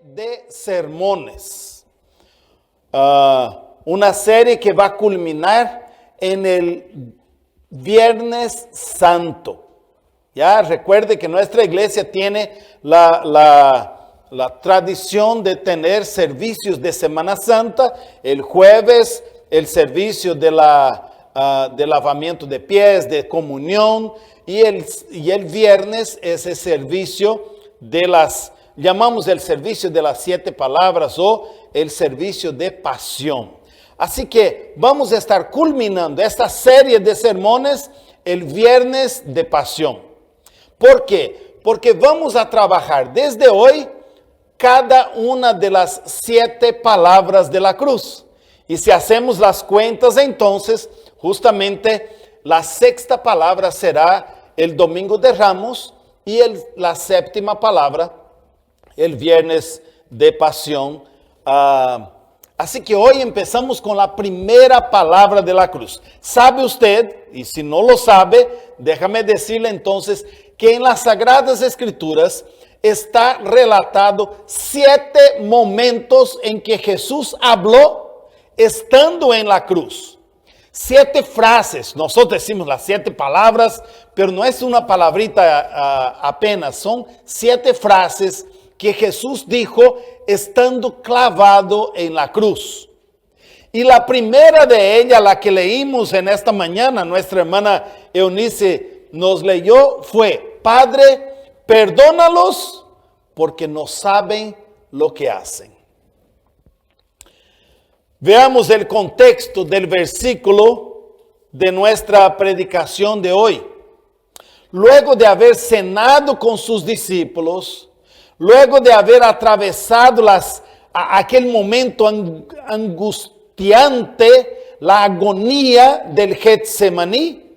de sermones. Una serie que va a culminar en el Viernes Santo. Ya recuerde que nuestra iglesia tiene la tradición de tener servicios de Semana Santa. El jueves, el servicio del lavamiento de pies, de comunión. Y el viernes es el servicio llamamos el servicio de las 7 palabras o el servicio de pasión. Así que vamos a estar culminando esta serie de sermones el viernes de pasión. ¿Por qué? Porque vamos a trabajar desde hoy cada una de las 7 palabras de la cruz. Y si hacemos las cuentas, entonces justamente la 6ª palabra será el Domingo de Ramos y la 7ª palabra el Viernes de Pasión. Así que hoy empezamos con la primera palabra de la cruz. ¿Sabe usted? Y si no lo sabe, déjame decirle entonces que en las Sagradas Escrituras está relatado 7 momentos en que Jesús habló estando en la cruz. 7 frases, nosotros decimos las 7 palabras, pero no es una palabrita apenas, son 7 frases que Jesús dijo estando clavado en la cruz. Y la primera de ellas, la que leímos en esta mañana, nuestra hermana Eunice nos leyó, fue: Padre, perdónalos porque no saben lo que hacen. Veamos el contexto del versículo de nuestra predicación de hoy. Luego de haber cenado con sus discípulos, luego de haber atravesado aquel momento angustiante, la agonía del Getsemaní,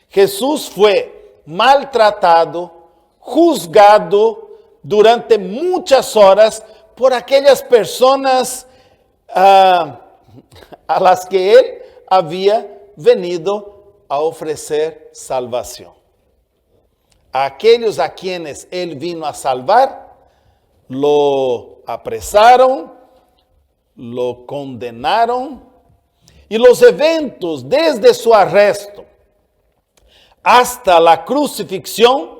Jesús fue maltratado, juzgado durante muchas horas por aquellas personas a las que él había venido a ofrecer salvación. A aquellos a quienes él vino a salvar, lo apresaron, lo condenaron, y los eventos desde su arresto hasta la crucifixión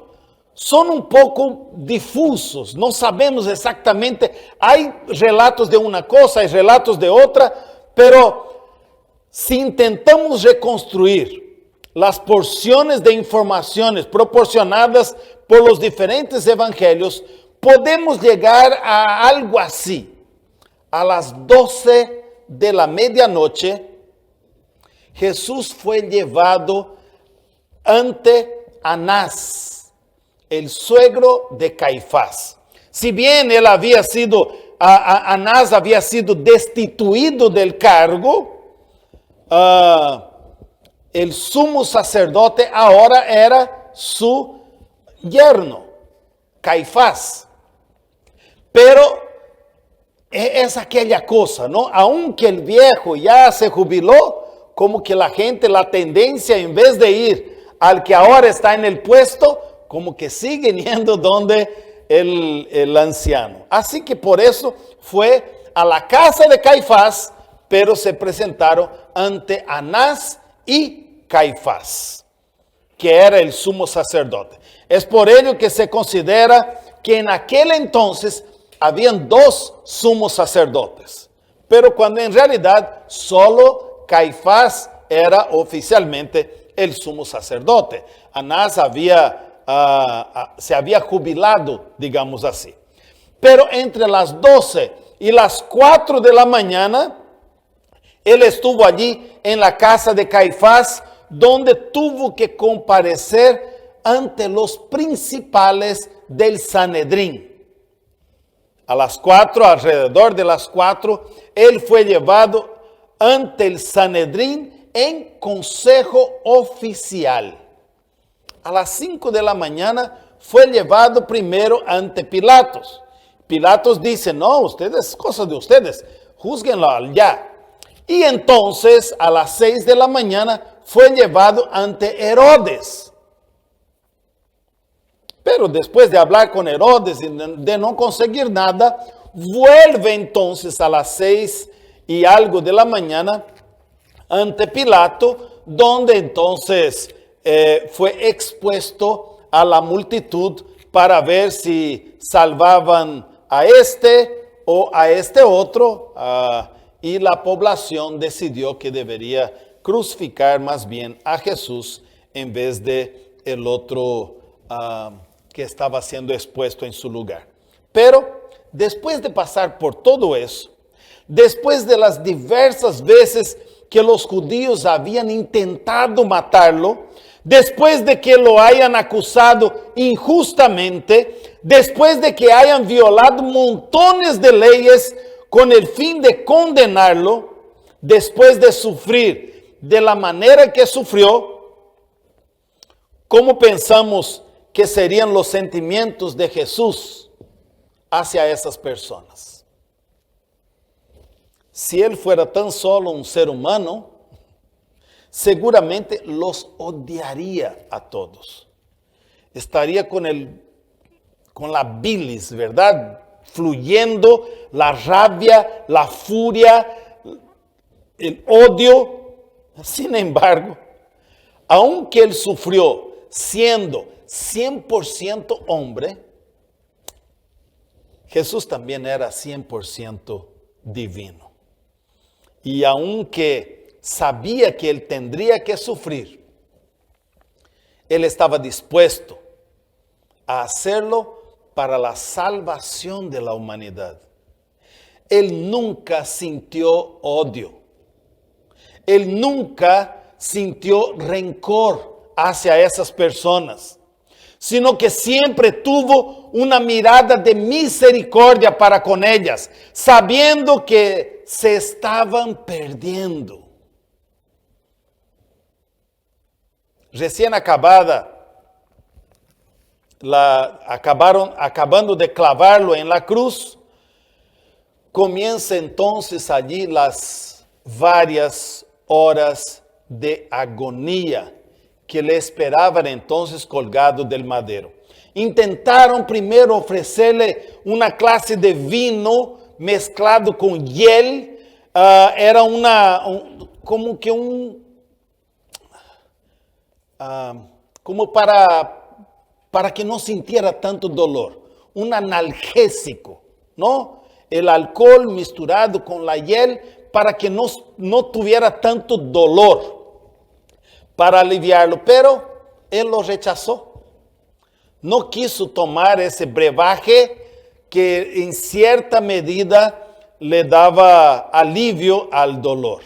son un poco difusos, no sabemos exactamente, hay relatos de una cosa, hay relatos de otra, pero si intentamos reconstruir las porciones de informaciones proporcionadas por los diferentes evangelios, podemos llegar a algo así. A las 12 de la medianoche, Jesús fue llevado ante Anás, el suegro de Caifás. Si bien él había sido, Anás había sido destituido del cargo, el sumo sacerdote ahora era su yerno, Caifás. Pero es aquella cosa, ¿no? Aunque el viejo ya se jubiló, como que la tendencia, en vez de ir al que ahora está en el puesto, como que siguen yendo donde el anciano. Así que por eso fue a la casa de Caifás, pero se presentaron ante Anás y Caifás, que era el sumo sacerdote. Es por ello que se considera que en aquel entonces habían 2 sumos sacerdotes, pero cuando en realidad solo Caifás era oficialmente el sumo sacerdote. Anás se había jubilado, digamos así. Pero entre las 12 y las 4 de la mañana, él estuvo allí en la casa de Caifás, donde tuvo que comparecer ante los principales del Sanedrín. A las 4, alrededor de las 4, él fue llevado ante el Sanedrín en consejo oficial. A las 5 de la mañana fue llevado primero ante Pilatos. Pilatos dice: no, ustedes, cosa de ustedes, júzguenlo allá. Y entonces a las 6 de la mañana fue llevado ante Herodes. Pero después de hablar con Herodes y de no conseguir nada, vuelve entonces a las 6 y algo de la mañana ante Pilato, donde entonces fue expuesto a la multitud para ver si salvaban a este o a este otro, y la población decidió que debería crucificar más bien a Jesús en vez de el otro que estaba siendo expuesto en su lugar. Pero después de pasar por todo eso, después de las diversas veces que los judíos habían intentado matarlo, después de que lo hayan acusado injustamente, después de que hayan violado montones de leyes con el fin de condenarlo, después de sufrir de la manera que sufrió, ¿cómo pensamos que serían los sentimientos de Jesús hacia esas personas? Si él fuera tan solo un ser humano, seguramente los odiaría a todos. Estaría con la bilis, ¿verdad? Fluyendo la rabia, la furia, el odio. Sin embargo, aunque él sufrió siendo 100% hombre, Jesús también era 100% divino. Y aunque sabía que él tendría que sufrir, él estaba dispuesto a hacerlo para la salvación de la humanidad. Él nunca sintió odio. Él nunca sintió rencor hacia esas personas, sino que siempre tuvo una mirada de misericordia para con ellas, sabiendo que se estaban perdiendo. Recién acabando de clavarlo en la cruz, comienza entonces allí las varias horas de agonía que le esperaban entonces colgado del madero. Intentaron primero ofrecerle una clase de vino mezclado con hiel. Era como para que no sintiera tanto dolor, un analgésico, ¿no? El alcohol mezclado con la hiel para que no tuviera tanto dolor, para aliviarlo, pero él lo rechazó. No quiso tomar ese brebaje que en cierta medida le daba alivio al dolor.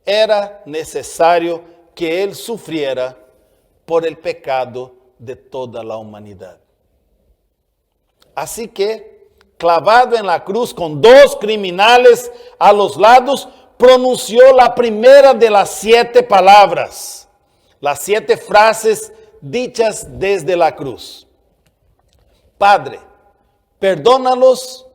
Era necesario que él sufriera por el pecado de toda la humanidad. Así que, clavado en la cruz con 2 criminales a los lados, pronunció la primera de las 7 palabras, las 7 frases dichas desde la cruz. Padre, perdónalos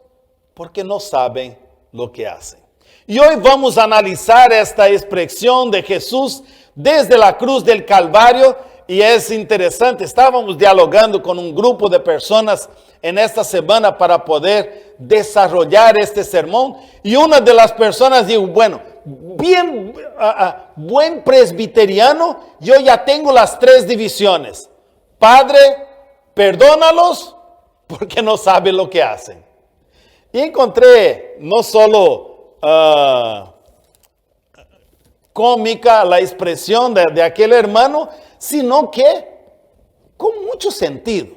porque no saben lo que hacen. Y hoy vamos a analizar esta expresión de Jesús desde la cruz del Calvario, y es interesante. Estábamos dialogando con un grupo de personas en esta semana para poder desarrollar este sermón, y una de las personas dijo, bueno, bien, buen presbiteriano, yo ya tengo las 3 divisiones. Padre, perdónalos porque no saben lo que hacen. Y encontré no solo cómica la expresión de aquel hermano, sino que con mucho sentido.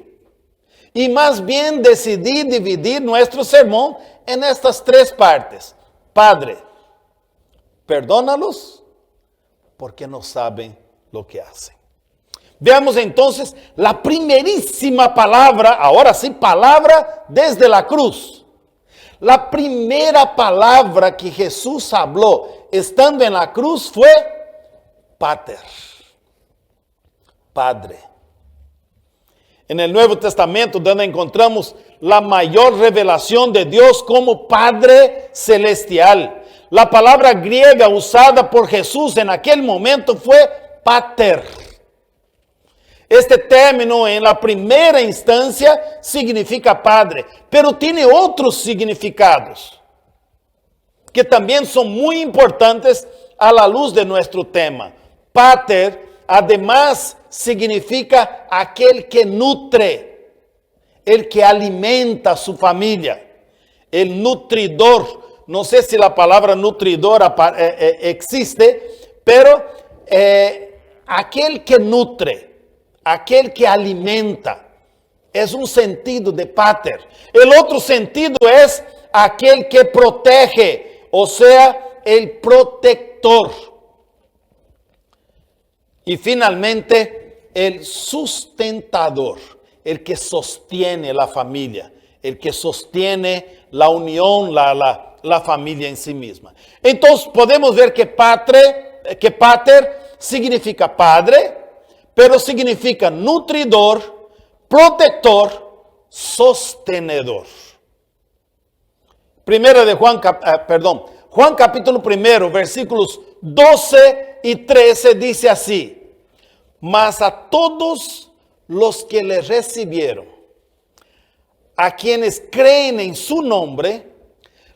Y más bien decidí dividir nuestro sermón en estas 3 partes. Padre, perdónalos porque no saben lo que hacen. Veamos entonces la primerísima palabra, ahora sí, palabra desde la cruz. La primera palabra que Jesús habló estando en la cruz fue Pater, Padre. En el Nuevo Testamento, donde encontramos la mayor revelación de Dios como Padre Celestial, la palabra griega usada por Jesús en aquel momento fue Pater. Este término en la primera instancia significa padre, pero tiene otros significados que también son muy importantes a la luz de nuestro tema. Pater, además, significa aquel que nutre, el que alimenta a su familia, el nutridor. No sé si la palabra nutridor existe, pero aquel que nutre, aquel que alimenta, es un sentido de pater. El otro sentido es aquel que protege, o sea, el protector. Y finalmente, el sustentador, el que sostiene la familia, el que sostiene la unión, la familia en sí misma. Entonces podemos ver que pater significa padre, pero significa nutridor, protector, sostenedor. Juan capítulo 1, versículos 12 y 13 dice así: mas a todos los que le recibieron, a quienes creen en su nombre,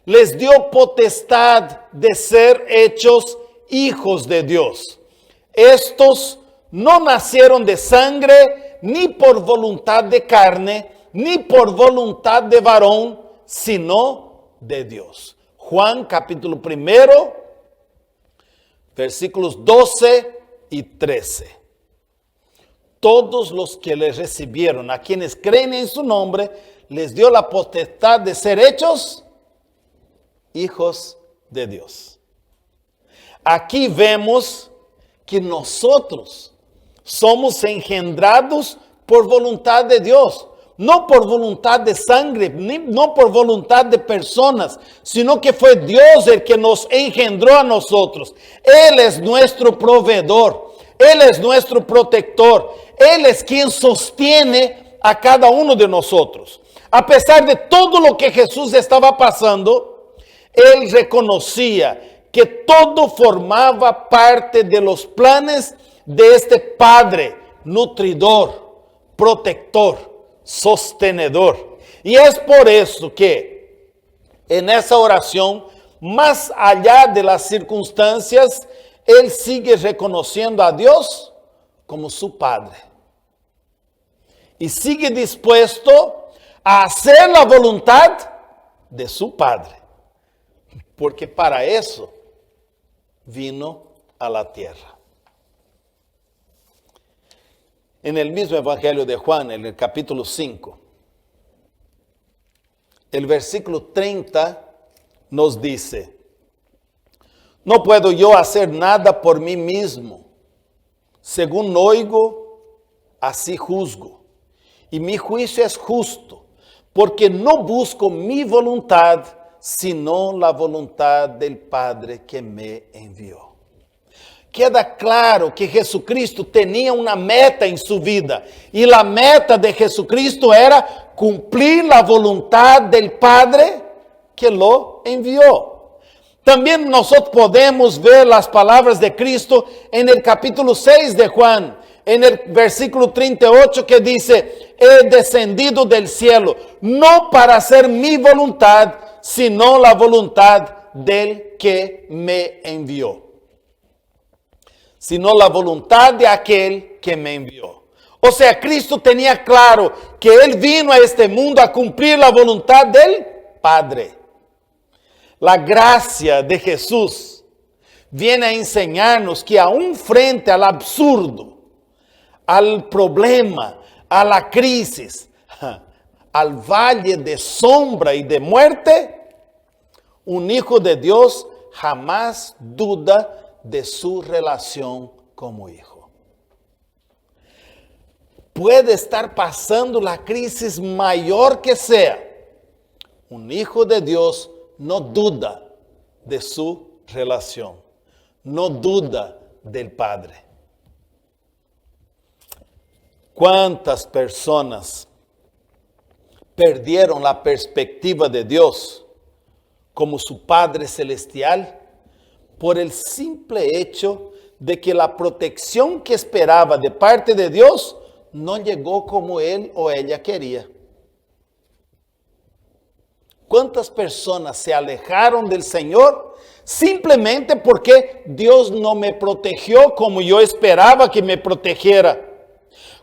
les dio potestad de ser hechos hijos de Dios. Estos no nacieron de sangre, ni por voluntad de carne, ni por voluntad de varón, sino de Dios. Juan capítulo 1, versículos 12 y 13. Todos los que le recibieron, a quienes creen en su nombre, les dio la potestad de ser hechos hijos de Dios. Aquí vemos que nosotros somos engendrados por voluntad de Dios, no por voluntad de sangre, no por voluntad de personas, sino que fue Dios el que nos engendró a nosotros. Él es nuestro proveedor, Él es nuestro protector, Él es quien sostiene a cada uno de nosotros. A pesar de todo lo que Jesús estaba pasando, Él reconocía que todo formaba parte de los planes de este Padre nutridor, protector, sostenedor. Y es por eso que en esa oración, más allá de las circunstancias, Él sigue reconociendo a Dios como su Padre. Y sigue dispuesto a hacer la voluntad de su Padre. Porque para eso vino a la tierra. En el mismo Evangelio de Juan, en el capítulo 5, el versículo 30 nos dice: no puedo yo hacer nada por mí mismo. Según oigo, así juzgo. Y mi juicio es justo, porque no busco mi voluntad, sino la voluntad del Padre que me envió. Queda claro que Jesucristo tenía una meta en su vida. Y la meta de Jesucristo era cumplir la voluntad del Padre que lo envió. También nosotros podemos ver las palabras de Cristo en el capítulo 6 de Juan, en el versículo 38, que dice: he descendido del cielo, no para hacer mi voluntad, sino la voluntad del que me envió. Sino la voluntad de aquel que me envió. O sea, Cristo tenía claro que Él vino a este mundo a cumplir la voluntad del Padre. La gracia de Jesús viene a enseñarnos que aún frente al absurdo, al problema, a la crisis, al valle de sombra y de muerte, un hijo de Dios jamás duda de su relación como hijo. Puede estar pasando la crisis mayor que sea. Un hijo de Dios no duda de su relación, no duda del Padre. ¿Cuántas personas perdieron la perspectiva de Dios como su Padre celestial por el simple hecho de que la protección que esperaba de parte de Dios no llegó como él o ella quería. ¿Cuántas personas se alejaron del Señor simplemente porque Dios no me protegió como yo esperaba que me protegiera?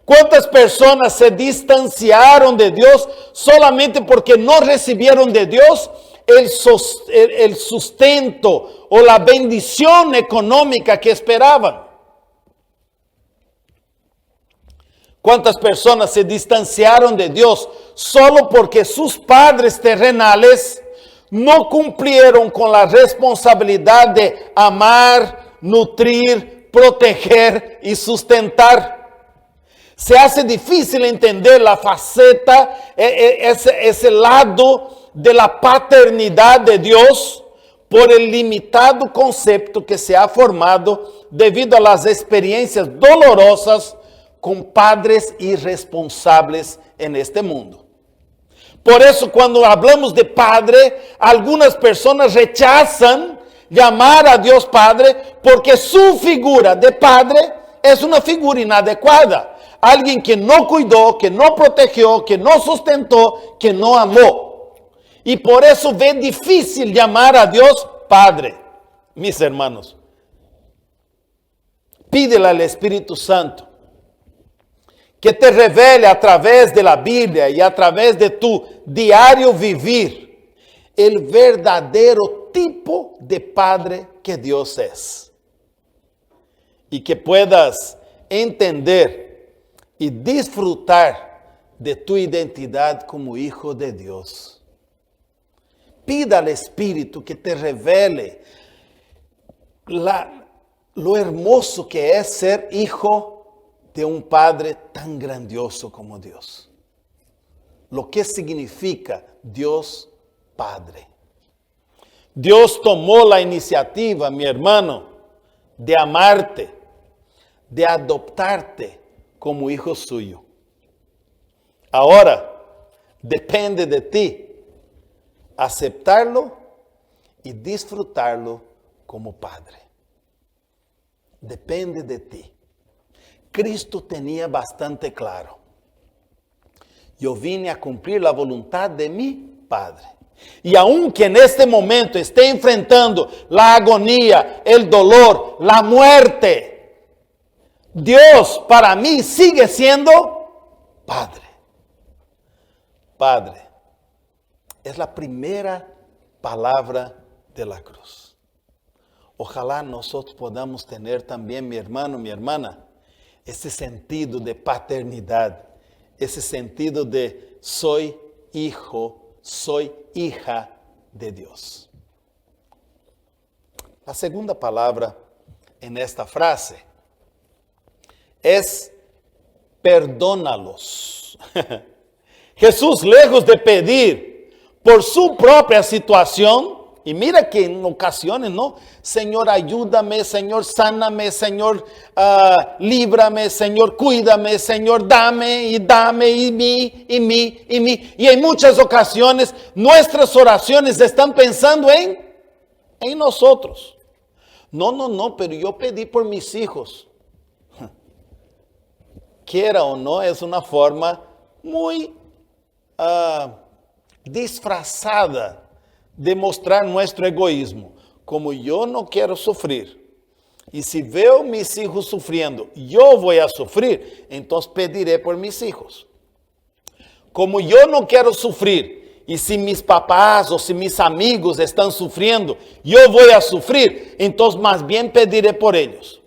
¿Cuántas personas se distanciaron de Dios solamente porque no recibieron de Dios el sustento o la bendición económica que esperaban? ¿Cuántas personas se distanciaron de Dios solo porque sus padres terrenales no cumplieron con la responsabilidad de amar, nutrir, proteger y sustentar? Se hace difícil entender la faceta, ese lado de la paternidad de Dios por el limitado concepto que se ha formado debido a las experiencias dolorosas con padres irresponsables en este mundo. Por eso cuando hablamos de padre, algunas personas rechazan llamar a Dios Padre porque su figura de padre es una figura inadecuada. Alguien que no cuidó, que no protegió, que no sustentó, que no amó. Y por eso ve difícil llamar a Dios Padre. Mis hermanos, pídele al Espíritu Santo que te revele a través de la Biblia y a través de tu diario vivir el verdadero tipo de Padre que Dios es. Y que puedas entender y disfrutar de tu identidad como hijo de Dios. Pida al Espíritu que te revele lo hermoso que es ser hijo de un Padre tan grandioso como Dios. Lo que significa Dios Padre. Dios tomó la iniciativa, mi hermano, de amarte, de adoptarte como hijo suyo. Ahora, depende de ti aceptarlo y disfrutarlo como Padre. Depende de ti. Cristo tenía bastante claro: yo vine a cumplir la voluntad de mi Padre. Y aunque en este momento esté enfrentando la agonía, el dolor, la muerte, Dios para mí sigue siendo Padre. Padre es la primera palabra de la cruz. Ojalá nosotros podamos tener también, mi hermano, mi hermana, ese sentido de paternidad, ese sentido de soy hijo, soy hija de Dios. La segunda palabra en esta frase es perdónalos. Jesús, lejos de pedir por su propia situación, y mira que en ocasiones, ¿no? Señor, ayúdame, Señor, sáname, Señor, líbrame, Señor, cuídame, Señor, dame, y mí. Y en muchas ocasiones nuestras oraciones están pensando en nosotros. No, pero yo pedí por mis hijos. Quiera o no, es una forma muy disfrazada de mostrar nuestro egoísmo. Como yo no quiero sufrir, y si veo mis hijos sufriendo, yo voy a sufrir, entonces pediré por mis hijos. Como yo no quiero sufrir, y si mis papás o si mis amigos están sufriendo, yo voy a sufrir, entonces más bien pediré por ellos.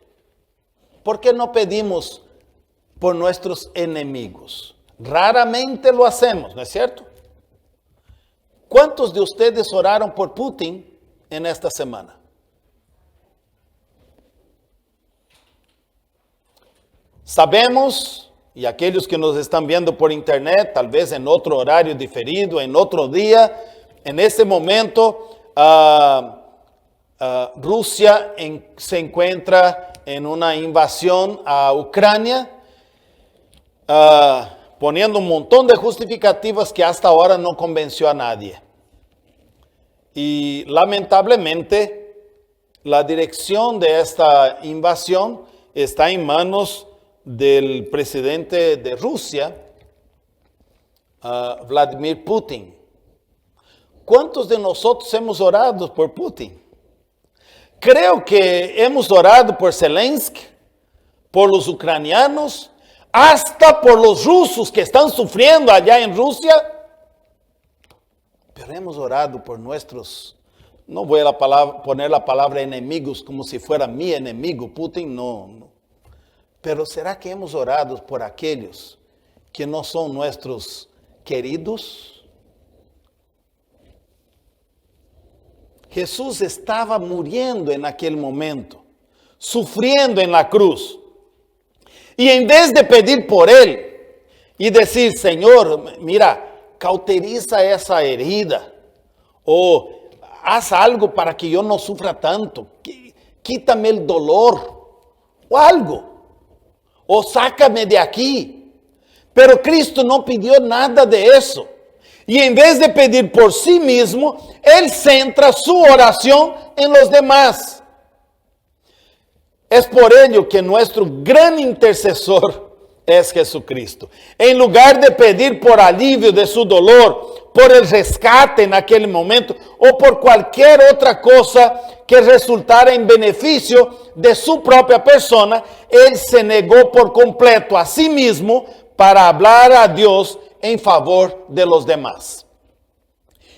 ¿Por qué no pedimos por nuestros enemigos? Raramente lo hacemos, ¿no es cierto? ¿Cuántos de ustedes oraron por Putin en esta semana? Sabemos, y aquellos que nos están viendo por internet, tal vez en otro horario diferido, en otro día, en este momento, Rusia se encuentra en una invasión a Ucrania, poniendo un montón de justificativas que hasta ahora no convenció a nadie. Y lamentablemente, la dirección de esta invasión está en manos del presidente de Rusia, Vladimir Putin. ¿Cuántos de nosotros hemos orado por Putin? Creo que hemos orado por Zelensky, por los ucranianos, hasta por los rusos que están sufriendo allá en Rusia. Pero hemos orado por nuestros, no voy a poner la palabra enemigos como si fuera mi enemigo, Putin, no. Pero ¿será que hemos orado por aquellos que no son nuestros queridos? Jesús estaba muriendo en aquel momento, sufriendo en la cruz. Y en vez de pedir por él y decir, Señor, mira, cauteriza esa herida, o haz algo para que yo no sufra tanto, quítame el dolor, o algo, o sácame de aquí. Pero Cristo no pidió nada de eso. Y en vez de pedir por sí mismo, Él centra su oración en los demás. Es por ello que nuestro gran intercesor es Jesucristo. En lugar de pedir por alivio de su dolor, por el rescate en aquel momento, o por cualquier otra cosa que resultara en beneficio de su propia persona, Él se negó por completo a sí mismo para hablar a Dios en favor de los demás,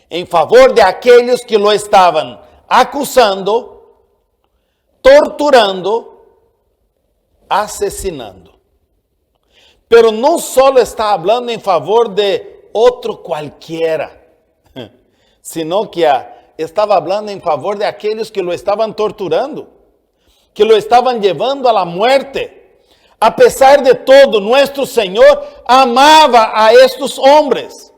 en favor de aquellos que lo estaban acusando, torturando, asesinando. Pero no solo está hablando en favor de otro cualquiera, sino que estaba hablando en favor de aquellos que lo estaban torturando, que lo estaban llevando a la muerte. A pesar de todo, nuestro Señor amaba a estos hombres.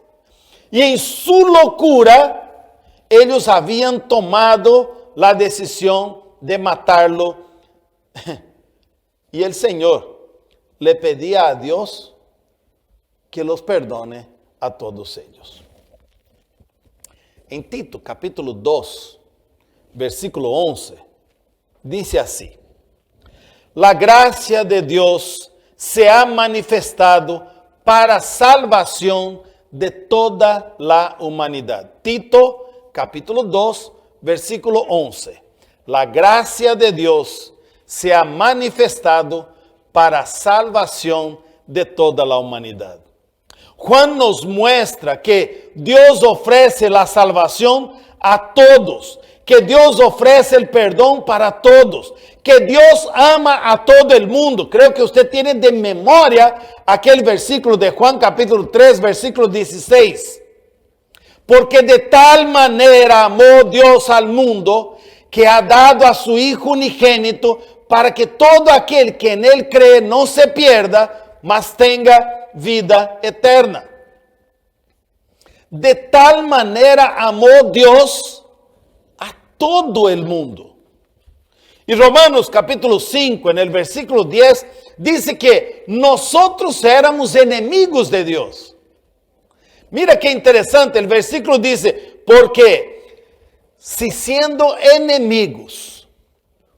Y en su locura, ellos habían tomado la decisión de matarlo. Y el Señor le pedía a Dios que los perdone a todos ellos. En Tito capítulo 2, versículo 11, dice así: la gracia de Dios se ha manifestado para salvación de toda la humanidad. Tito, capítulo 2, versículo 11. La gracia de Dios se ha manifestado para salvación de toda la humanidad. Juan nos muestra que Dios ofrece la salvación a todos, que Dios ofrece el perdón para todos, que Dios ama a todo el mundo. Creo que usted tiene de memoria aquel versículo de Juan capítulo 3, versículo 16. Porque de tal manera amó Dios al mundo que ha dado a su Hijo unigénito para que todo aquel que en él cree no se pierda, mas tenga vida eterna. De tal manera amó Dios a todo el mundo. Y Romanos capítulo 5 en el versículo 10 dice que nosotros éramos enemigos de Dios. Mira qué interesante, el versículo dice, porque si siendo enemigos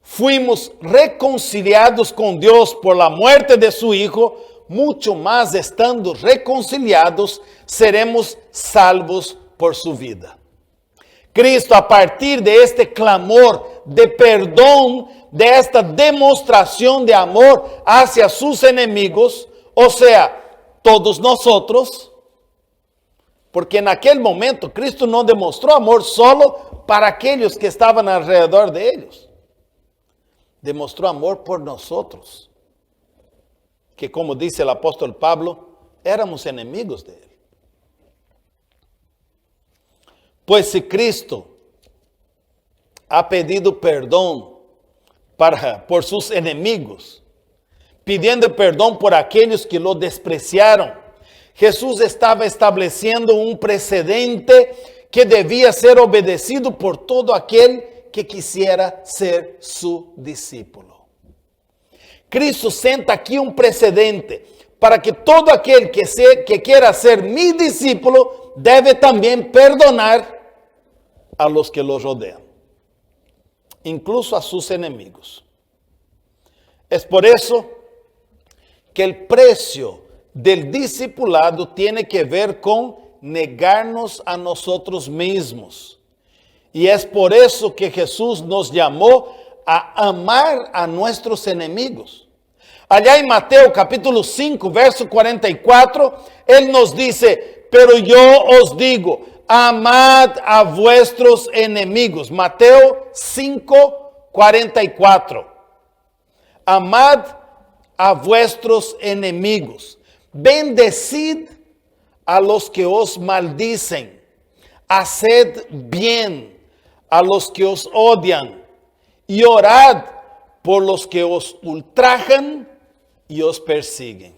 fuimos reconciliados con Dios por la muerte de su Hijo, mucho más estando reconciliados seremos salvos por su vida. Cristo, a partir de este clamor de perdón, de esta demostración de amor hacia sus enemigos, o sea, todos nosotros, porque en aquel momento Cristo no demostró amor solo para aquellos que estaban alrededor de ellos. Demostró amor por nosotros, que como dice el apóstol Pablo, éramos enemigos de él. Pues si Cristo ha pedido perdón por sus enemigos, pidiendo perdón por aquellos que lo despreciaron, Jesús estaba estableciendo un precedente que debía ser obedecido por todo aquel que quisiera ser su discípulo. Cristo senta aquí un precedente para que todo aquel que quiera ser mi discípulo debe también perdonar a los que lo rodean, incluso a sus enemigos. Es por eso que el precio del discipulado tiene que ver con negarnos a nosotros mismos. Y es por eso que Jesús nos llamó a amar a nuestros enemigos. Allá en Mateo capítulo 5, verso 44, Él nos dice, pero yo os digo, amad a vuestros enemigos. Mateo 5, 44. Amad a vuestros enemigos. Bendecid a los que os maldicen. Haced bien a los que os odian. Y orad por los que os ultrajan y os persiguen.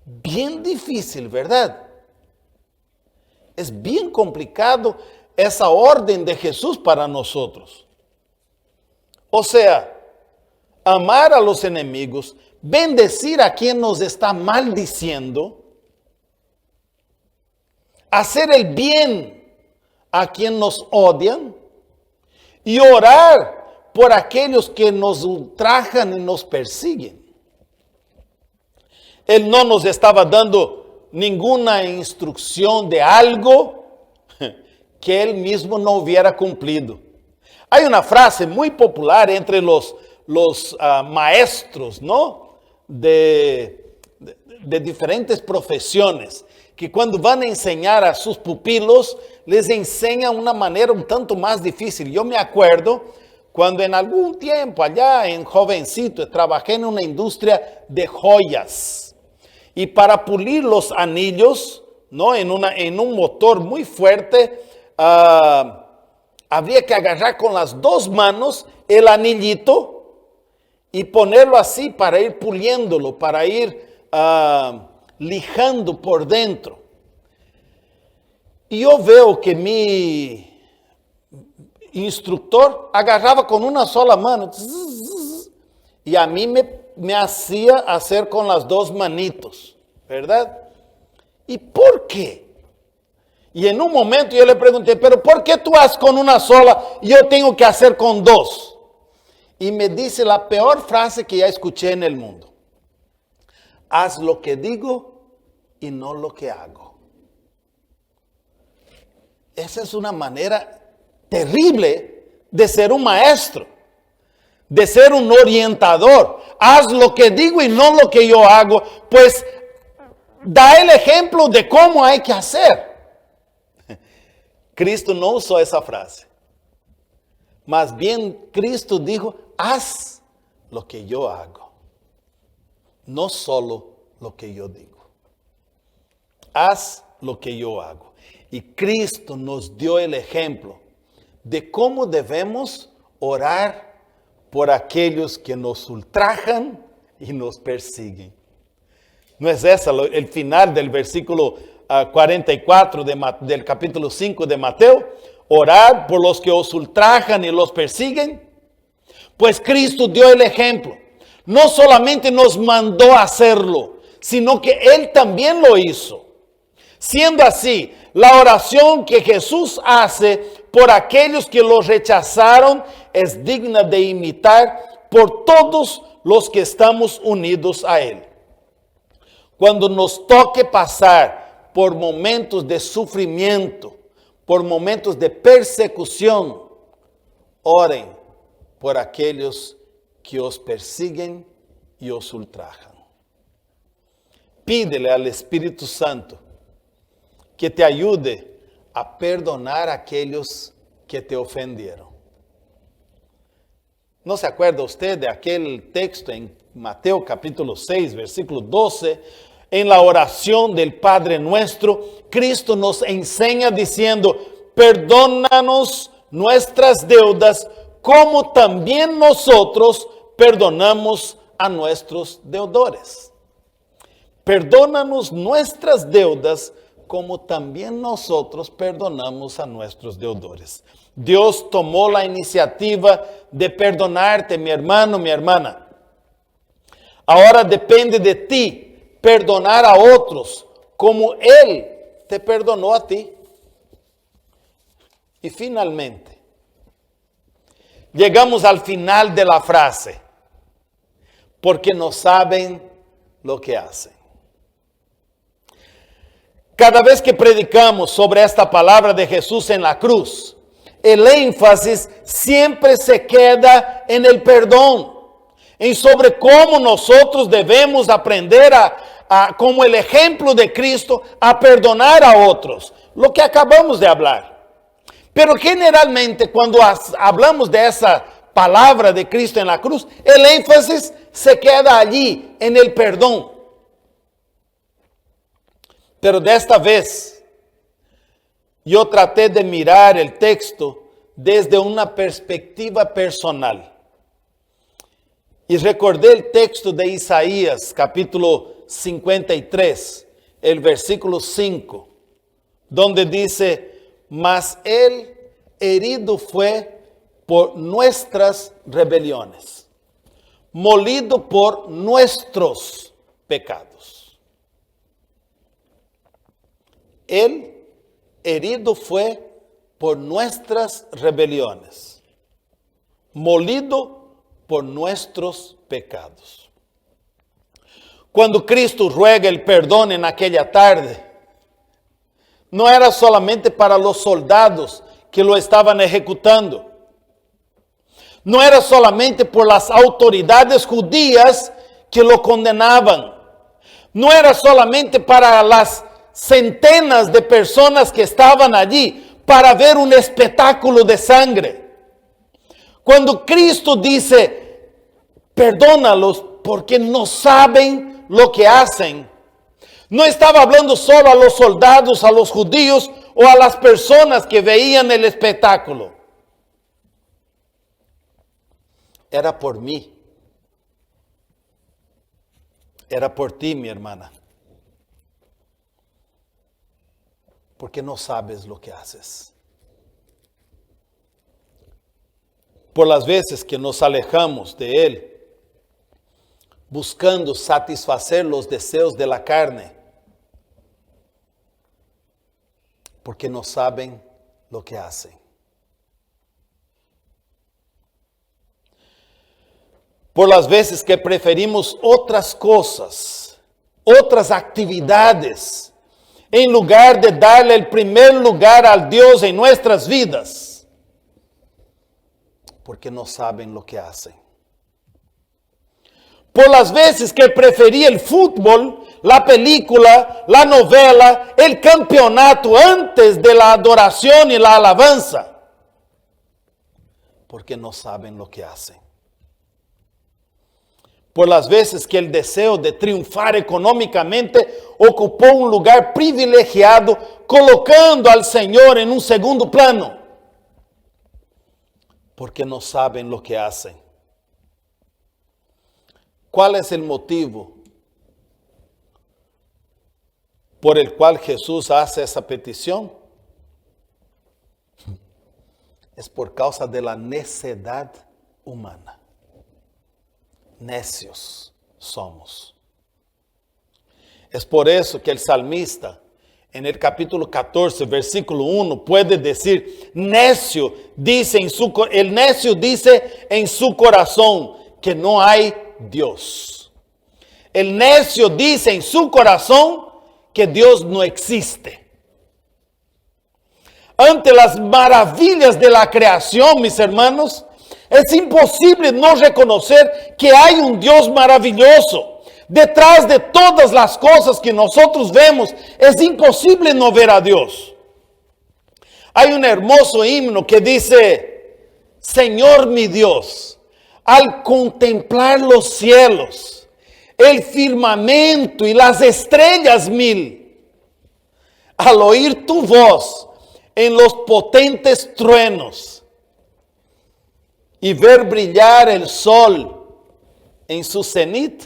Bien difícil, ¿verdad? Es bien complicado esa orden de Jesús para nosotros. O sea, amar a los enemigos, bendecir a quien nos está maldiciendo, hacer el bien a quien nos odian y orar por aquellos que nos ultrajan y nos persiguen. Él no nos estaba dando ninguna instrucción de algo que él mismo no hubiera cumplido. Hay una frase muy popular entre los maestros, ¿no? De diferentes profesiones, que cuando van a enseñar a sus pupilos, les enseñan una manera un tanto más difícil. Yo me acuerdo cuando en algún tiempo, allá en jovencito, trabajé en una industria de joyas. Y para pulir los anillos, ¿no? En un motor muy fuerte, habría que agarrar con las dos manos el anillito y ponerlo así para ir puliéndolo, para ir lijando por dentro. Y yo veo que mi instructor agarraba con una sola mano y a mí me hacía hacer con las dos manitos, ¿verdad? ¿Y por qué? Y en un momento yo le pregunté, pero ¿por qué tú haces con una sola y yo tengo que hacer con dos? Y me dice la peor frase que ya escuché en el mundo. Haz lo que digo y no lo que hago. Esa es una manera terrible de ser un maestro, de ser un orientador. Haz lo que digo y no lo que yo hago, pues da el ejemplo de cómo hay que hacer. Cristo no usó esa frase. Más bien Cristo dijo, haz lo que yo hago, no solo lo que yo digo. Haz lo que yo hago. Y Cristo nos dio el ejemplo de cómo debemos orar por aquellos que nos ultrajan y nos persiguen. ¿No es ese el final del versículo 44 del capítulo 5 de Mateo? Orar por los que os ultrajan y los persiguen. Pues Cristo dio el ejemplo. No solamente nos mandó a hacerlo, sino que Él también lo hizo. Siendo así, la oración que Jesús hace por aquellos que lo rechazaron es digna de imitar por todos los que estamos unidos a Él. Cuando nos toque pasar por momentos de sufrimiento, por momentos de persecución, oren por aquellos que os persiguen y os ultrajan. Pídele al Espíritu Santo que te ayude a perdonar a aquellos que te ofendieron. ¿No se acuerda usted de aquel texto en Mateo capítulo 6, versículo 12? En la oración del Padre Nuestro, Cristo nos enseña diciendo, perdónanos nuestras deudas como también nosotros perdonamos a nuestros deudores. Perdónanos nuestras deudas como también nosotros perdonamos a nuestros deudores. Dios tomó la iniciativa de perdonarte, mi hermano, mi hermana. Ahora depende de ti perdonar a otros como Él te perdonó a ti. Y finalmente, llegamos al final de la frase. porque no saben lo que hacen. Cada vez que predicamos sobre esta palabra de Jesús en la cruz, el énfasis siempre se queda en el perdón, en sobre cómo nosotros debemos aprender como el ejemplo de Cristo, a perdonar a otros, lo que acabamos de hablar. Pero generalmente cuando hablamos de esa palabra de Cristo en la cruz, el énfasis se queda allí, en el perdón. Pero de esta vez, yo traté de mirar el texto desde una perspectiva personal. Y recordé el texto de Isaías, capítulo 53, el versículo 5, donde dice: mas él herido fue por nuestras rebeliones, molido por nuestros pecados. Él herido fue por nuestras rebeliones, molido por nuestros pecados. Cuando Cristo ruega el perdón en aquella tarde, no era solamente para los soldados que lo estaban ejecutando. No era solamente por las autoridades judías que lo condenaban. No era solamente para las centenas de personas que estaban allí para ver un espectáculo de sangre. Cuando Cristo dice: perdónalos porque no saben lo que hacen, no estaba hablando solo a los soldados, a los judíos o a las personas que veían el espectáculo. Era por mí. Era por ti, mi hermana. Porque no sabes lo que haces. Por las veces que nos alejamos de Él, buscando satisfacer los deseos de la carne, porque no saben lo que hacen. Por las veces que preferimos otras cosas, otras actividades, en lugar de darle el primer lugar al Dios en nuestras vidas, porque no saben lo que hacen. Por las veces que preferí el fútbol, la película, la novela, el campeonato antes de la adoración y la alabanza, porque no saben lo que hacen. Por las veces que el deseo de triunfar económicamente ocupó un lugar privilegiado, colocando al Señor en un segundo plano, porque no saben lo que hacen. ¿Cuál es el motivo por el cual Jesús hace esa petición? Es por causa de la necedad humana. Necios somos. Es por eso que el salmista, en el capítulo 14, versículo 1, puede decir: necio, el necio dice en su corazón que no hay Dios. El necio dice en su corazón que Dios no existe. Ante las maravillas de la creación, mis hermanos, es imposible no reconocer que hay un Dios maravilloso. Detrás de todas las cosas que nosotros vemos, es imposible no ver a Dios. Hay un hermoso himno que dice: Señor mi Dios, al contemplar los cielos, el firmamento y las estrellas mil, al oír tu voz en los potentes truenos y ver brillar el sol en su cenit,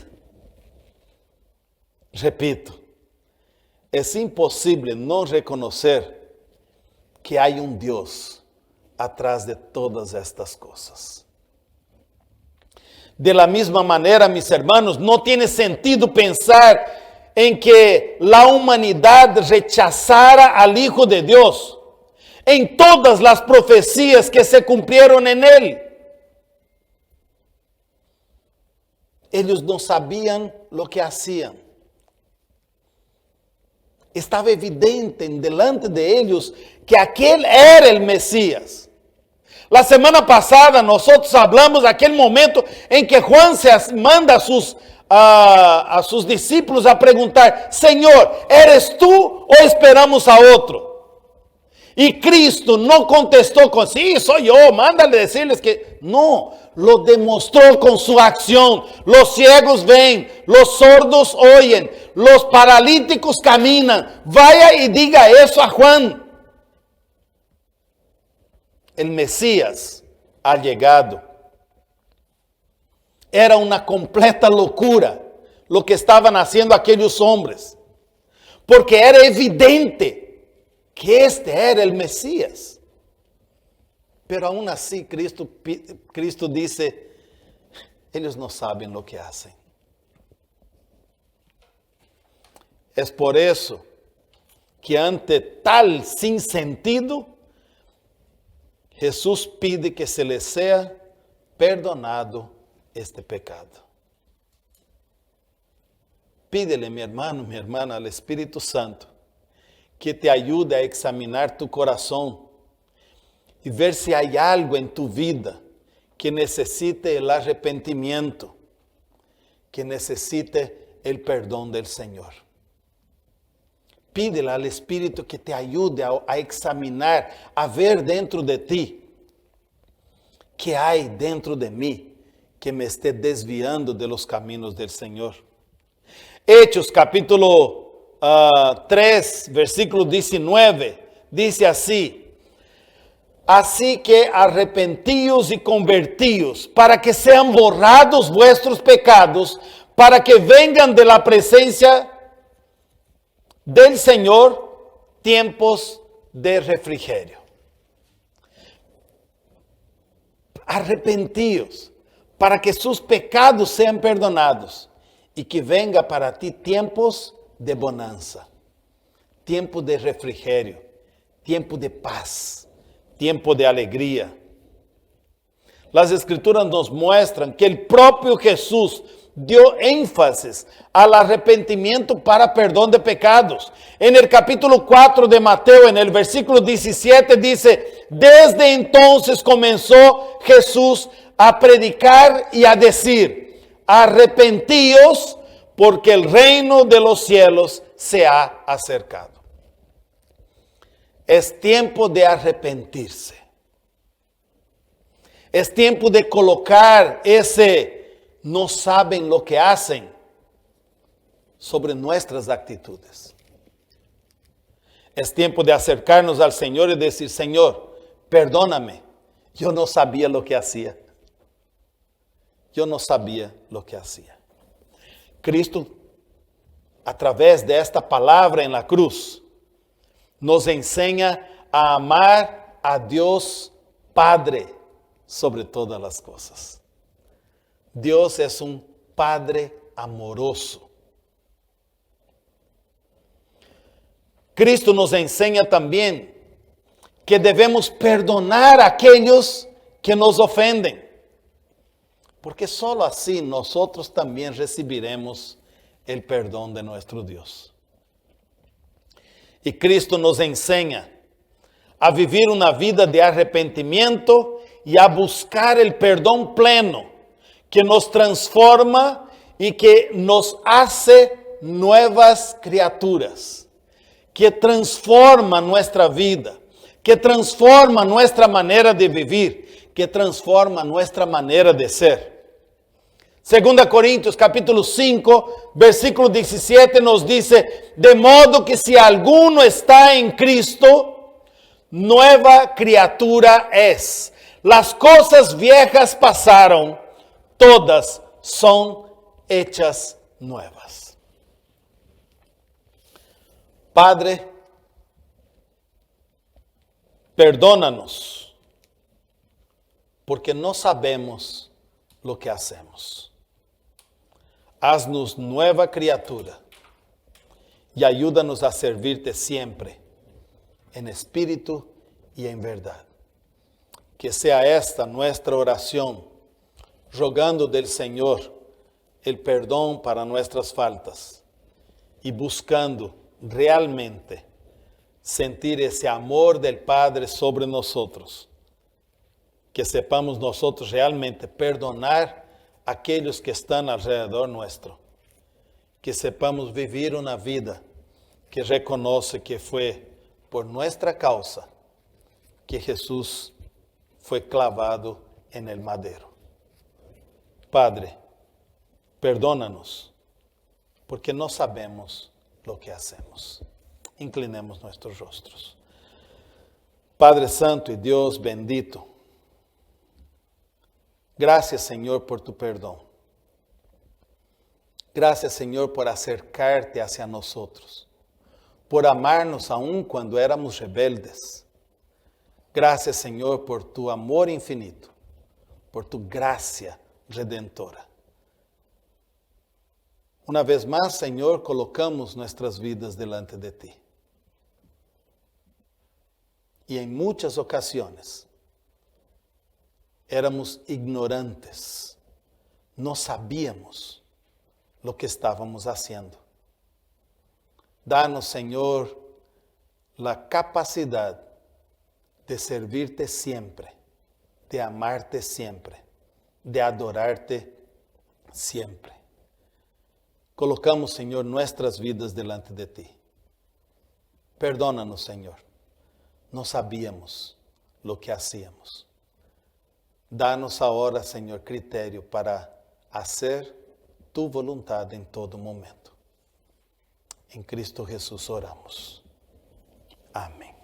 repito, es imposible no reconocer que hay un Dios atrás de todas estas cosas. De la misma manera, mis hermanos, no tiene sentido pensar en que la humanidad rechazara al Hijo de Dios en todas las profecías que se cumplieron en Él. ellos no sabían lo que hacían. Estaba evidente delante de ellos que aquel era el Mesías. La semana pasada nosotros hablamos de aquel momento en que Juan manda a sus discípulos a preguntar: Señor, ¿eres tú o esperamos a otro? Y Cristo no contestó con: sí, soy yo, mándale decirles que no. Lo demostró con su acción. Los ciegos ven, los sordos oyen, los paralíticos caminan. Vaya y diga eso a Juan. El Mesías ha llegado. Era una completa locura lo que estaban haciendo aquellos hombres, porque era evidente que este era el Mesías. Pero aún así Cristo dice: ellos no saben lo que hacen. Es por eso que ante tal sinsentido, Jesús pide que se les sea perdonado este pecado. Pídele, mi hermano, mi hermana, al Espíritu Santo que te ayude a examinar tu corazón y ver si hay algo en tu vida que necesite el arrepentimiento, que necesite el perdón del Señor. Pídele al Espíritu que te ayude a examinar, a ver dentro de ti qué hay dentro de mí que me esté desviando de los caminos del Señor. Hechos capítulo 3, versículo 19, dice así: así que arrepentíos y convertíos, para que sean borrados vuestros pecados, para que vengan de la presencia del Señor tiempos de refrigerio. Arrepentíos, para que sus pecados sean perdonados y que venga para ti tiempos de bonanza, tiempo de refrigerio, tiempo de paz, tiempo de alegría. Las Escrituras nos muestran que el propio Jesús dio énfasis al arrepentimiento para perdón de pecados. En el capítulo 4 de Mateo, en el versículo 17 dice: desde entonces comenzó Jesús a predicar y a decir: arrepentíos, porque el reino de los cielos se ha acercado. Es tiempo de arrepentirse. Es tiempo de colocar ese no saben lo que hacen sobre nuestras actitudes. Es tiempo de acercarnos al Señor y decir: Señor, perdóname, yo no sabía lo que hacía. Yo no sabía lo que hacía. Cristo, a través de esta palabra en la cruz, nos enseña a amar a Dios Padre sobre todas las cosas. Dios es un Padre amoroso. Cristo nos enseña también que debemos perdonar a aquellos que nos ofenden, porque solo así nosotros también recibiremos el perdón de nuestro Dios. Y Cristo nos enseña a vivir una vida de arrepentimiento y a buscar el perdón pleno que nos transforma y que nos hace nuevas criaturas, que transforma nuestra vida, que transforma nuestra manera de vivir, que transforma nuestra manera de ser. 2 Corintios capítulo 5, versículo 17 nos dice: de modo que si alguno está en Cristo, nueva criatura es. Las cosas viejas pasaron, todas son hechas nuevas. Padre, perdónanos, porque no sabemos lo que hacemos. Haznos nueva criatura y ayúdanos a servirte siempre, en espíritu y en verdad. Que sea esta nuestra oración, rogando del Señor el perdón para nuestras faltas y buscando realmente sentir ese amor del Padre sobre nosotros, que sepamos nosotros realmente perdonar a aquellos que están alrededor nuestro, que sepamos vivir una vida que reconoce que fue por nuestra causa que Jesús fue clavado en el madero. Padre, perdónanos, porque no sabemos lo que hacemos. Inclinemos nuestros rostros. Padre Santo y Dios bendito, gracias, Señor, por tu perdón. Gracias, Señor, por acercarte hacia nosotros, por amarnos aún cuando éramos rebeldes. Gracias, Señor, por tu amor infinito, por tu gracia redentora. Una vez más, Señor, colocamos nuestras vidas delante de ti. Y en muchas ocasiones éramos ignorantes, no sabíamos lo que estábamos haciendo. Danos, Señor, la capacidad de servirte siempre, de amarte siempre, de adorarte siempre. Colocamos, Señor, nuestras vidas delante de ti. Perdónanos, Señor. No sabíamos lo que hacíamos. Danos ahora, Señor, criterio para hacer tu voluntad en todo momento. En Cristo Jesús oramos. Amén.